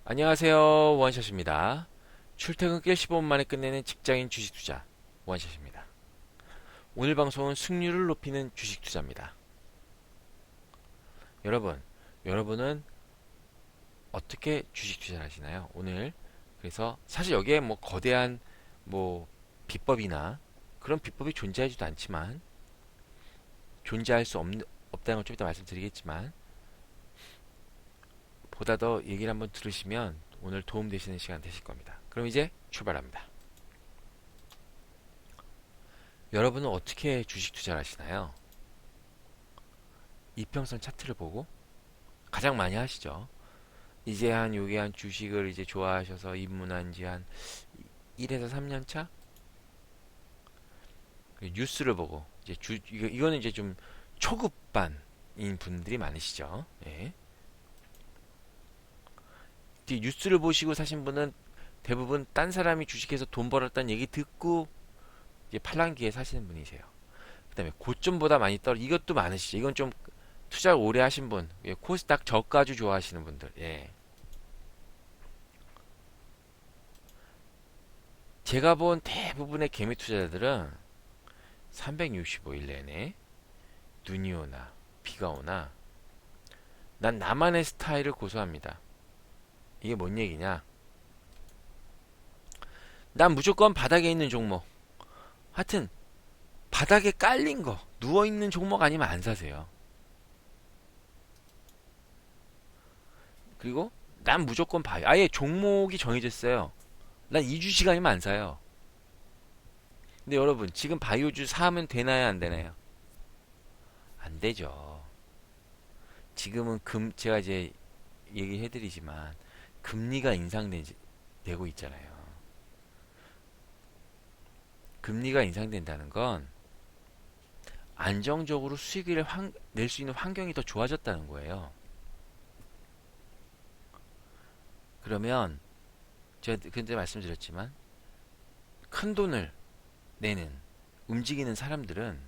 안녕하세요. 원샷입니다. 출퇴근길 15분 만에 끝내는 직장인 주식 투자 원샷입니다. 오늘 방송은 승률을 높이는 주식 투자입니다. 여러분은 어떻게 주식 투자를 하시나요? 오늘 그래서 사실 여기에 뭐 거대한 뭐 비법이나 그런 비법이 존재하지도 않지만 존재할 수 없다는 걸 좀 이따 말씀드리겠지만 보다 더 얘기를 한번 들으시면 오늘 도움되시는 시간 되실 겁니다. 그럼 이제 출발합니다. 여러분은 어떻게 주식 투자를 하시나요? 이평선 차트를 보고 가장 많이 하시죠. 이제 요게 한 주식을 이제 좋아하셔서 입문한 지 한 1에서 3년 차? 뉴스를 보고 이제 이거는 이제 좀 초급반인 분들이 많으시죠. 예. 뉴스를 보시고 사신 분은 대부분 딴 사람이 주식해서 돈 벌었다는 얘기 듣고 이제 팔랑기에 사시는 분이세요. 그다음에 고점보다 많이 떨어 이것도 많으시죠. 이건 좀 투자를 오래 하신 분, 예, 코스닥 저가주 좋아하시는 분들, 예. 제가 본 대부분의 개미 투자자들은 365일 내내 눈이 오나 비가 오나 난 나만의 스타일을 고수합니다. 이게 뭔 얘기냐? 난 무조건 바닥에 있는 종목. 하여튼 바닥에 깔린 거, 누워 있는 종목 아니면 안 사세요. 그리고 난 무조건 봐요. 아예 종목이 정해져 있어요. 난 2주 시간이면 안 사요. 근데 여러분, 지금 바이오주 사면 되나요, 안 되나요? 안 되죠. 지금은 제가 이제 얘기해드리지만, 금리가 인상되고 있잖아요. 금리가 인상된다는 건, 안정적으로 수익을 낼 수 있는 환경이 더 좋아졌다는 거예요. 그러면, 제가 그때 말씀드렸지만, 큰 돈을 내는, 움직이는 사람들은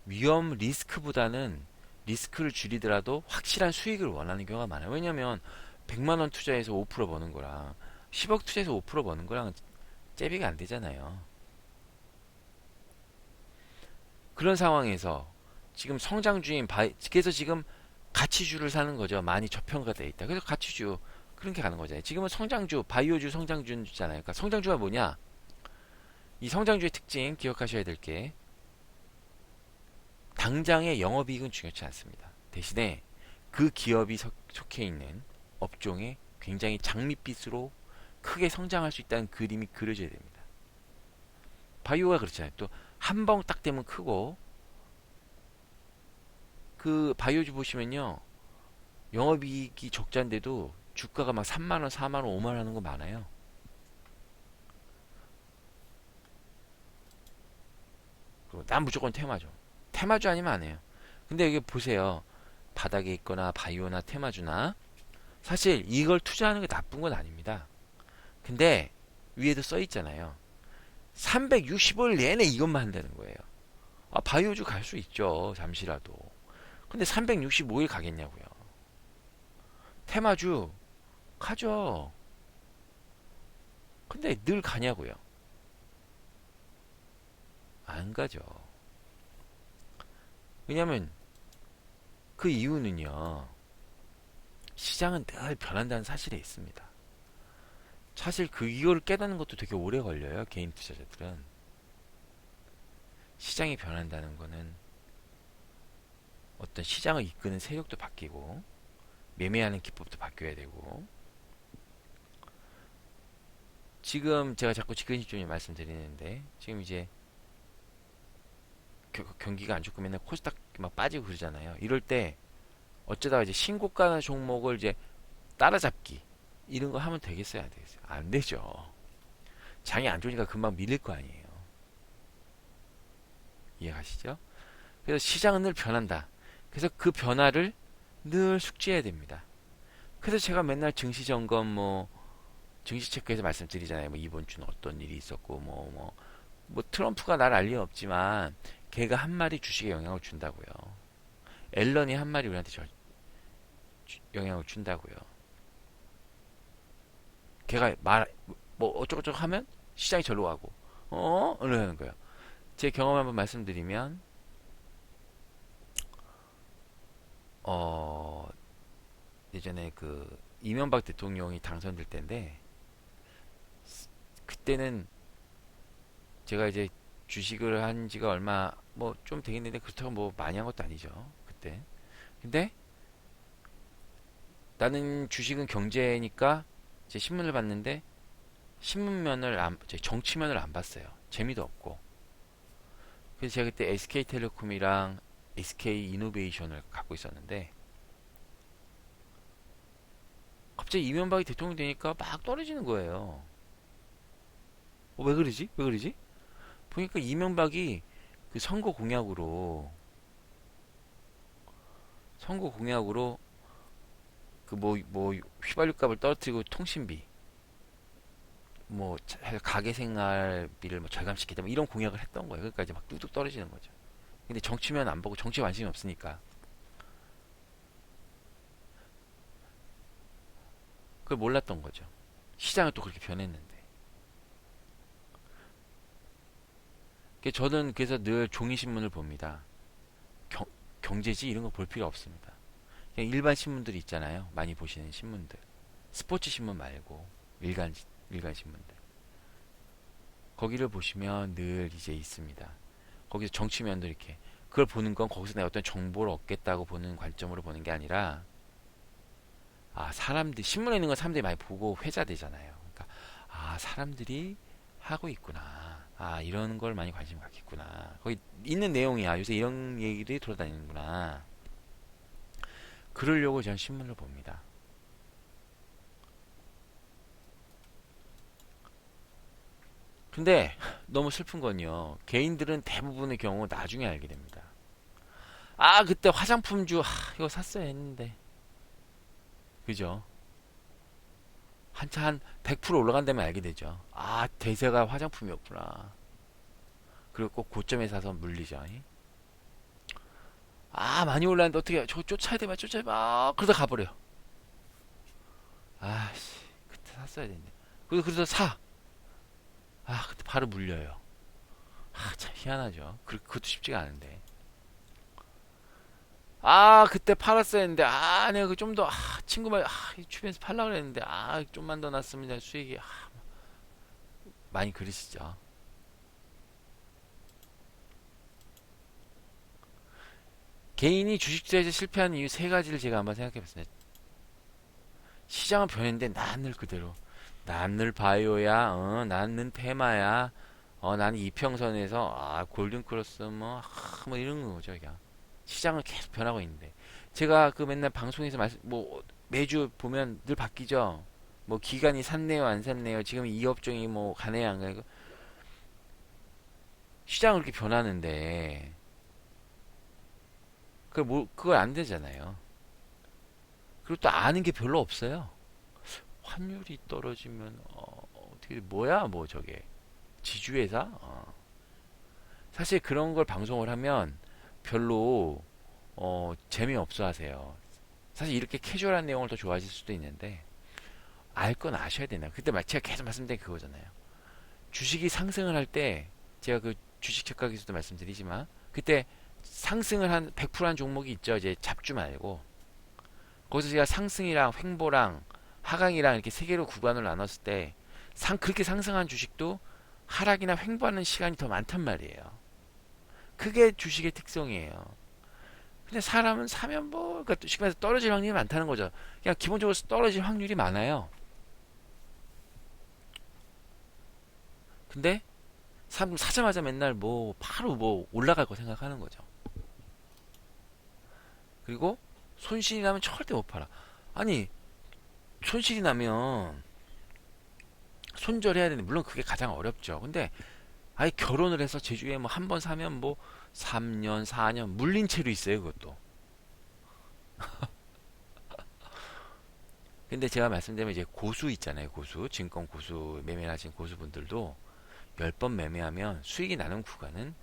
위험 리스크보다는 리스크를 줄이더라도 확실한 수익을 원하는 경우가 많아요. 왜냐면 100만 원 투자해서 5% 버는 거랑 10억 투자해서 5% 버는 거랑 째비가 안 되잖아요. 그런 상황에서 지금 성장주인 그래서 지금 가치주를 사는 거죠. 많이 저평가되어 있다. 그래서 가치주 그렇게 가는 거잖아요. 지금은 성장주, 바이오주 성장주잖아요. 그러니까 성장주가 뭐냐? 이 성장주의 특징 기억하셔야 될 게 당장의 영업이익은 중요치 않습니다. 대신에 그 기업이 속해 있는 업종에 굉장히 장밋빛으로 크게 성장할 수 있다는 그림이 그려져야 됩니다. 바이오가 그렇잖아요. 또 한 번 딱 되면 크고 그 바이오주 보시면요. 영업이익이 적자인데도 주가가 막 3만원, 4만원, 5만원 하는 거 많아요. 그리고 난 무조건 테마주. 테마주 아니면 안 해요. 근데 여기 보세요. 바닥에 있거나 바이오나 테마주나 사실 이걸 투자하는 게 나쁜 건 아닙니다. 근데 위에도 써 있잖아요. 365일 내내 이것만 한다는 거예요. 아, 바이오주 갈 수 있죠. 잠시라도. 근데 365일 가겠냐고요. 테마주 가죠. 근데 늘 가냐고요. 안 가죠. 왜냐면 그 이유는요. 시장은 늘 변한다는 사실에 있습니다. 사실 이거를 깨닫는 것도 되게 오래 걸려요. 개인 투자자들은. 시장이 변한다는 거는 어떤 시장을 이끄는 세력도 바뀌고 매매하는 기법도 바뀌어야 되고 지금 제가 자꾸 지근 시점에 말씀드리는데 지금 이제 경기가 안 좋고 맨날 코스닥 막 빠지고 그러잖아요. 이럴 때 어쩌다가 이제 신고가 종목을 이제 따라잡기 이런 거 하면 되겠어요, 안 되겠어요? 안 되죠. 장이 안 좋으니까 금방 밀릴 거 아니에요. 이해가시죠? 그래서 시장은 늘 변한다. 그래서 그 변화를 늘 숙지해야 됩니다. 그래서 제가 맨날 증시 점검 증시 체크해서 말씀드리잖아요. 뭐 이번 주는 어떤 일이 있었고 뭐 트럼프가 날 알 리는 없지만 걔가 한 마리 주식에 영향을 준다고요. 앨런이 한 마리 우리한테 영향을 준다고요. 걔가 뭐 어쩌고저쩌고 하면 시장이 절로 가고, 이러는 거예요. 제 경험 한번 말씀드리면, 어, 예전에 그 이명박 대통령이 당선될 때인데, 그때는 제가 이제 주식을 한 지가 얼마 뭐 좀 되겠는데 그렇다고 뭐 많이 한 것도 아니죠. 그때. 근데 나는 주식은 경제니까 이제 신문을 봤는데 신문면을 안, 정치면을 안 봤어요. 재미도 없고. 그래서 제가 그때 SK텔레콤이랑 SK이노베이션을 갖고 있었는데 갑자기 이명박이 대통령 되니까 막 떨어지는 거예요. 왜 그러지? 왜 그러지? 보니까 이명박이 그 선거 공약으로 그 뭐 휘발유값을 떨어뜨리고 통신비 뭐 가계 생활비를 뭐 절감시키다 뭐 이런 공약을 했던 거예요. 그러니까 이제 막 뚝뚝 떨어지는 거죠. 근데 정치면 안 보고 정치 관심이 없으니까 그걸 몰랐던 거죠. 시장은 또 그렇게 변했는데. 저는 그래서 늘 종이 신문을 봅니다. 경, 경제지 이런 거 볼 필요 없습니다. 그냥 일반 신문들 있잖아요. 많이 보시는 신문들. 스포츠 신문 말고 일간 신문들. 거기를 보시면 늘 이제 있습니다. 거기서 정치면도 이렇게 그걸 보는 건 거기서 내가 어떤 정보를 얻겠다고 보는 관점으로 보는 게 아니라 사람들이 신문에 있는 건 사람들이 많이 보고 회자되잖아요. 그러니까 사람들이 하고 있구나. 이런 걸 많이 관심 갖겠구나. 거기 있는 내용이야. 요새 이런 얘기들이 돌아다니는구나. 그러려고 저는 신문을 봅니다. 근데 너무 슬픈 건요. 개인들은 대부분의 경우 나중에 알게 됩니다. 그때 화장품주 이거 샀어야 했는데. 그죠? 한차 한 100% 올라간 다음에 알게 되죠. 대세가 화장품이었구나. 그리고 꼭 고점에 사서 물리죠. 많이 올랐는데 어떻게 저거 쫓아야 돼, 쫓아야 돼. 그러다 가버려. 씨, 그때 샀어야 됐네. 그래서 사. 그때 바로 물려요. 참 희한하죠. 그것도 쉽지가 않은데. 그때 팔았어야 했는데, 내가 그 좀 더, 친구 말, 주변에서 팔라 그랬는데, 좀만 더 났으면 수익이, 많이 그러시죠. 개인이 주식 투자에서 실패하는 이유 세 가지를 제가 한번 생각해 봤습니다. 시장은 변했는데, 난 늘 그대로. 난 늘 바이오야, 난 늘 테마야, 나는 이평선에서, 골든크로스, 뭐 이런 거죠, 그냥. 시장은 계속 변하고 있는데. 제가 그 맨날 방송에서 뭐, 매주 보면 늘 바뀌죠. 뭐, 기간이 샀네요, 안 샀네요. 지금 이 업종이 뭐, 가네요, 안 가네요. 시장은 그렇게 변하는데, 그걸 안 되잖아요. 그리고 또 아는 게 별로 없어요. 환율이 떨어지면, 어떻게, 뭐야, 뭐, 저게. 지주회사? 사실 그런 걸 방송을 하면 별로, 재미없어 하세요. 사실 이렇게 캐주얼한 내용을 더 좋아하실 수도 있는데, 알 건 아셔야 된다. 그때 제가 계속 말씀드린 그거잖아요. 주식이 상승을 할 때, 제가 그 주식 책각에서도 말씀드리지만, 그때 상승을 한 100%한 종목이 있죠. 이제 잡주 말고. 거기서 제가 상승이랑 횡보랑 하강이랑 이렇게 세 개로 구간을 나눴을 때, 그렇게 상승한 주식도 하락이나 횡보하는 시간이 더 많단 말이에요. 그게 주식의 특성이에요. 근데 사람은 사면 뭐, 그러니까 쉽게 말해서 떨어질 확률이 많다는 거죠. 그냥 기본적으로 떨어질 확률이 많아요. 근데 사람 사자마자 맨날 뭐 바로 뭐 올라갈 거 생각하는 거죠. 그리고 손실이 나면 절대 못 팔아. 아니 손실이 나면 손절해야 되는데 물론 그게 가장 어렵죠. 근데 아예 결혼을 해서 제주에 뭐 한 번 사면 뭐 3년, 4년 물린 채로 있어요, 그것도. 근데 제가 말씀드리면 이제 고수 있잖아요, 고수. 증권 고수 매매를 하신 고수분들도 10번 매매하면 수익이 나는 구간은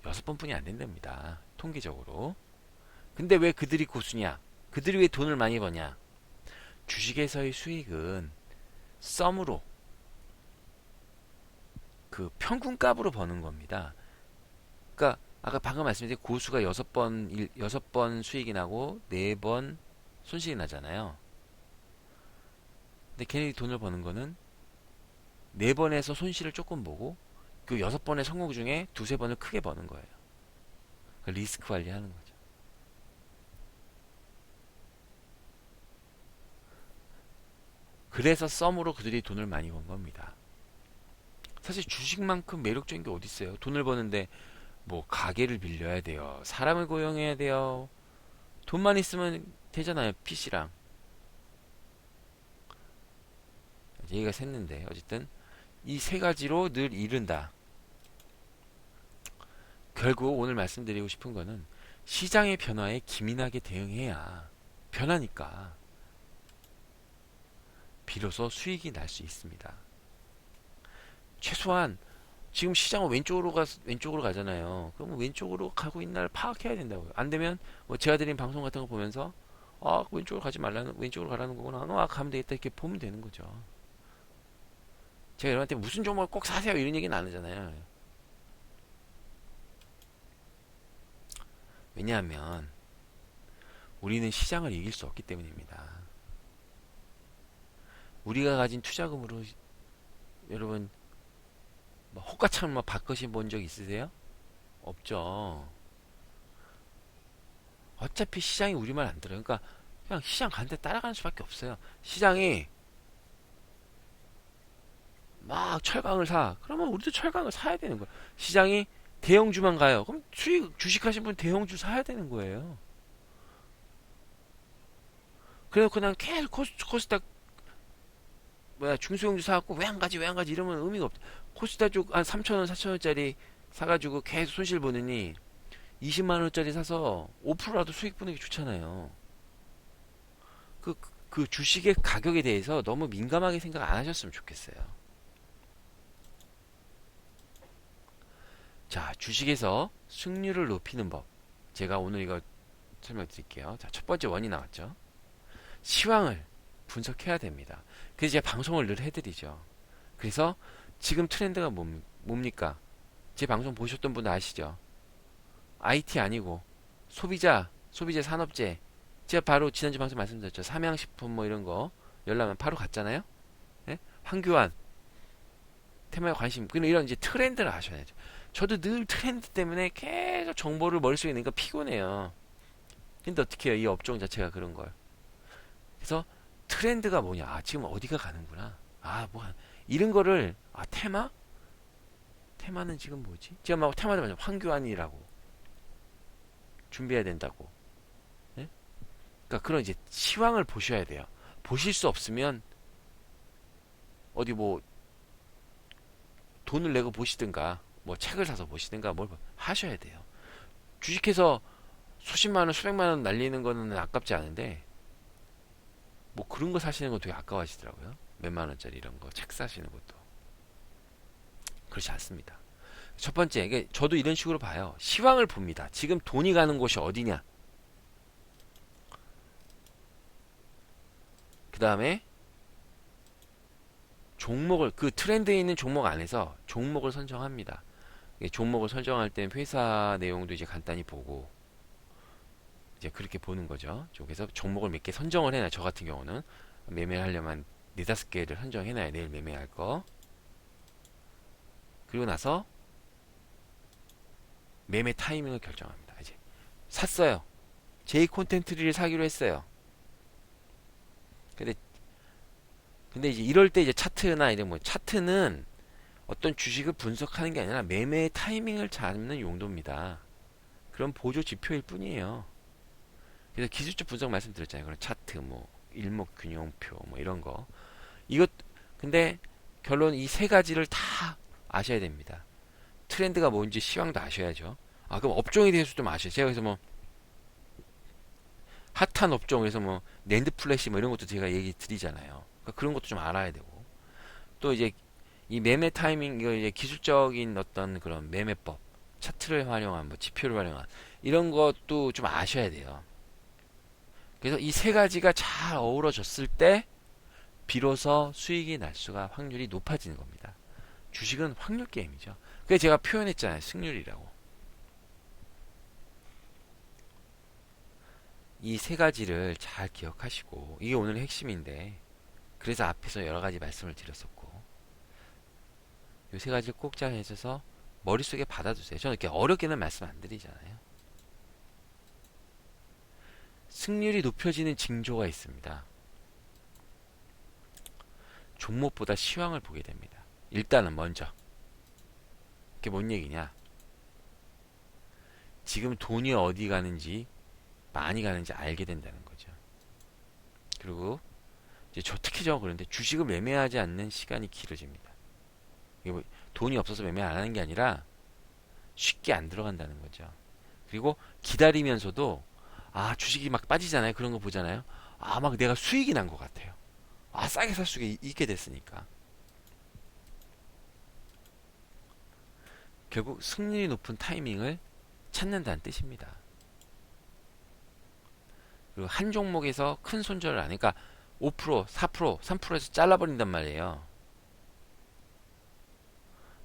6번뿐이 안 된답니다. 통계적으로. 근데 왜 그들이 고수냐? 그들이 왜 돈을 많이 버냐? 주식에서의 수익은 썸으로 그 평균값으로 버는 겁니다. 그러니까 아까 방금 말씀드린 고수가 6번 수익이 나고 4번 손실이 나잖아요. 근데 걔네들이 돈을 버는 거는 4번에서 손실을 조금 보고 그 6번의 성공 중에 2~3번을 크게 버는 거예요. 그 리스크 관리하는 거죠. 그래서 썸으로 그들이 돈을 많이 번 겁니다. 사실 주식만큼 매력적인 게 어디 있어요? 돈을 버는데 뭐 가게를 빌려야 돼요. 사람을 고용해야 돼요. 돈만 있으면 되잖아요. PC랑. 얘기가 샜는데 어쨌든 이 세 가지로 늘 잃은다. 결국 오늘 말씀드리고 싶은 거는 시장의 변화에 기민하게 대응해야 변하니까 비로소 수익이 날 수 있습니다. 최소한 지금 시장은 왼쪽으로 가잖아요. 그럼 왼쪽으로 가고 있는 날 파악해야 된다고요. 안 되면 뭐 제가 드린 방송 같은 거 보면서 왼쪽으로 가지 말라는 왼쪽으로 가라는 거구나. 가면 되겠다 이렇게 보면 되는 거죠. 제가 여러분한테 무슨 종목을 꼭 사세요 이런 얘기는 안 하잖아요. 왜냐하면 우리는 시장을 이길 수 없기 때문입니다. 우리가 가진 투자금으로 여러분 뭐 호가창 바꿔신 본 적 있으세요? 없죠. 어차피 시장이 우리 말 안 들어요. 그러니까 그냥 시장 가는 데 따라가는 수밖에 없어요. 시장이 막 철강을 사. 그러면 우리도 철강을 사야 되는 거야. 시장이 대형주만 가요. 그럼 주식하신 분 대형주 사야 되는 거예요. 그래놓고 난 계속 코스닥 중소형주 사갖고 왜 안 가지 왜 안 가지 이러면 의미가 없죠. 코스닥 쪽 한 3,000원 4,000원짜리 사가지고 계속 손실 보느니 20만원짜리 사서 5%라도 수익 보는 게 좋잖아요. 그, 그 주식의 가격에 대해서 너무 민감하게 생각 안 하셨으면 좋겠어요. 자, 주식에서 승률을 높이는 법. 제가 오늘 이거 설명드릴게요. 자, 첫 번째 원이 나왔죠. 시황을 분석해야 됩니다. 그래서 제가 방송을 늘 해드리죠. 그래서 지금 트렌드가 뭡니까? 제 방송 보셨던 분 아시죠? IT 아니고 소비자 산업재. 제가 바로 지난주 방송 말씀드렸죠. 삼양식품 뭐 이런 거 열라면 바로 갔잖아요. 네? 황교안 테마에 관심. 이런 이제 트렌드를 아셔야죠. 저도 늘 트렌드 때문에 계속 정보를 머릿속에 있으니까 피곤해요. 근데 어떻게 해요? 이 업종 자체가 그런 걸. 그래서 트렌드가 뭐냐? 지금 어디가 가는구나. 뭐 이런 거를 테마? 테마는 지금 뭐지? 제가 막 테마도 맞아. 황교안이라고 준비해야 된다고. 네? 그러니까 그런 이제 시황을 보셔야 돼요. 보실 수 없으면 어디 뭐 돈을 내고 보시든가 뭐 책을 사서 보시든가 뭘 하셔야 돼요. 주식해서 수십만 원, 수백만 원 날리는 거는 아깝지 않은데 뭐 그런 거 사시는 거 되게 아까워하시더라고요. 몇만 원짜리 이런 거 책 사시는 것도 그렇지 않습니다. 첫 번째, 이게 저도 이런 식으로 봐요. 시황을 봅니다. 지금 돈이 가는 곳이 어디냐. 그 다음에 종목을 그 트렌드에 있는 종목 안에서 종목을 선정합니다. 종목을 선정할 땐 회사 내용도 이제 간단히 보고 이제 그렇게 보는 거죠. 그래서 종목을 몇 개 선정을 해놔요. 저 같은 경우는 매매를 하려면 4~5개를 선정해놔요. 내일 매매할 거. 그리고 나서 매매 타이밍을 결정합니다. 이제 샀어요. J 콘텐츠를 사기로 했어요. 근데 이제 이럴 때 이제 차트나 이런 뭐 차트는 어떤 주식을 분석하는 게 아니라 매매 타이밍을 잡는 용도입니다. 그런 보조 지표일 뿐이에요. 그래서 기술적 분석 말씀드렸잖아요. 그런 차트, 뭐 일목균형표, 뭐 이런 거. 이것 근데 결론 이 세 가지를 다 아셔야 됩니다. 트렌드가 뭔지 시황도 아셔야죠. 그럼 업종에 대해서 좀 아셔요. 제가 그래서 뭐 핫한 업종에서 뭐 낸드 플래시 뭐 이런 것도 제가 얘기 드리잖아요. 그러니까 그런 것도 좀 알아야 되고 또 이제 이 매매 타이밍 이거 이제 기술적인 어떤 그런 매매법 차트를 활용한 뭐 지표를 활용한 이런 것도 좀 아셔야 돼요. 그래서 이 세 가지가 잘 어우러졌을 때 비로소 수익이 날 수가 확률이 높아지는 겁니다. 주식은 확률 게임이죠. 그래서 제가 표현했잖아요. 승률이라고. 이 세 가지를 잘 기억하시고 이게 오늘 핵심인데 그래서 앞에서 여러 가지 말씀을 드렸었고 이 세 가지를 꼭 잘 해줘서 머릿속에 받아두세요. 저는 이렇게 어렵게는 말씀 안 드리잖아요. 승률이 높여지는 징조가 있습니다. 종목보다 시황을 보게 됩니다. 일단은 먼저 그게 뭔 얘기냐? 지금 돈이 어디 가는지 많이 가는지 알게 된다는 거죠. 그리고 이제 특히 그런데 주식을 매매하지 않는 시간이 길어집니다. 이게 뭐 돈이 없어서 매매 안 하는 게 아니라 쉽게 안 들어간다는 거죠. 그리고 기다리면서도 주식이 막 빠지잖아요. 그런 거 보잖아요. 막 내가 수익이 난 것 같아요. 싸게 살 수 있게 됐으니까. 결국 승률이 높은 타이밍을 찾는다는 뜻입니다. 그리고 한 종목에서 큰 손절을 안 하니까 5%, 4%, 3%에서 잘라버린단 말이에요.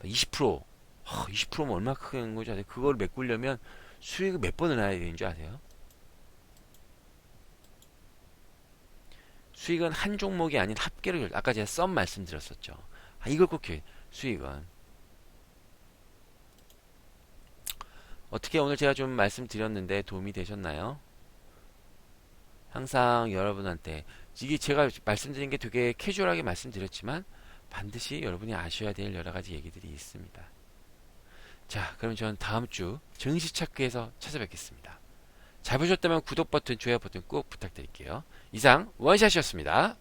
20%, 20%면 얼마 큰 거죠? 그걸 메꾸려면 수익을 몇 번을 내야 되는 줄 아세요? 수익은 한 종목이 아닌 합계를 아까 제가 썸 말씀드렸었죠. 이걸 꼭 기억해. 수익은 어떻게 오늘 제가 좀 말씀드렸는데 도움이 되셨나요? 항상 여러분한테 이게 제가 말씀드린 게 되게 캐주얼하게 말씀드렸지만 반드시 여러분이 아셔야 될 여러 가지 얘기들이 있습니다. 자, 그럼 저는 다음 주 증시 차크에서 찾아뵙겠습니다. 잘 보셨다면 구독 버튼, 좋아요 버튼 꼭 부탁드릴게요. 이상 원샷이었습니다.